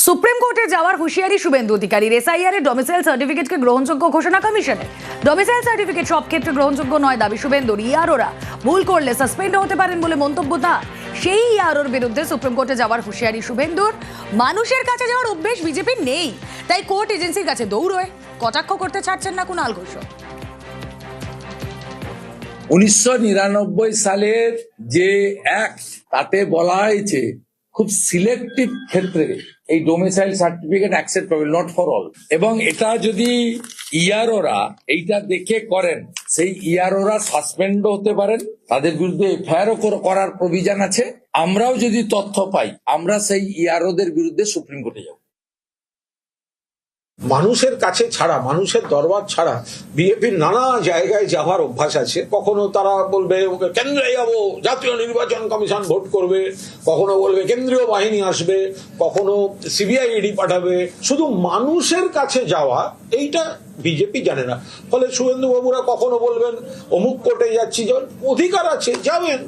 Supreme কোর্টে যাওয়ার হুঁশিয়ারি শুভেন্দু অধিকারীর। এসআইআর এর ডোমিসাইল সার্টিফিকেটকে গ্রহণযোগ্য ঘোষণা কমিশনের। ডোমিসাইল সার্টিফিকেট সব ক্ষেত্রে গ্রহণযোগ্য নয় দাবি শুভেন্দুর। ইয়ারোরা ভুল করলে সাসপেন্ড হতে পারেন বলে মন্তব্য তার। সেই ইয়ারোর বিরুদ্ধে সুপ্রিম কোর্টে যাওয়ার হুঁশিয়ারি শুভেন্দুর। মানুষের কাছে যাওয়ার অভ্যেস বিজেপির নেই, তাই কোর্ট এজেন্সির কাছে দৌড়য়। কটাক্ষ করতে ছাড়ছেন না কুণাল ঘোষ। 1999 সালের যে অ্যাক্ট তাতে বলা হয়েছে খুব সিলেক্টিভ ক্ষেত্রে এই domicile certificate acceptable, not for all. এবং এটা যদি ইয়ারোরা এইটা দেখে করেন, সেই ইয়ারোরা সাসপেন্ডও হতে পারেন, তাদের বিরুদ্ধে এফআইআরও করার প্রভিশন আছে। আমরাও যদি তথ্য পাই, আমরা সেই ইয়ারোদের বিরুদ্ধে সুপ্রিম কোর্টে যাব। মানুষের কাছে ছাড়া, মানুষের দরবার ছাড়া বিজেপির নানা জায়গায় যাওয়ার অভ্যাস আছে। কখনো তারা বলবে কেন্দ্রে যাবো, জাতীয় নির্বাচন কমিশন ভোট করবে, কখনো বলবে কেন্দ্রীয় বাহিনী আসবে, কখনো সিবিআই ইডি পাঠাবে। শুধু মানুষের কাছে যাওয়া এইটা বিজেপি জানে না। ফলে শুভেন্দু বাবুরা কখনো বলবেন অমুক কোর্টে যাচ্ছি, অধিকার আছে, যাবেন।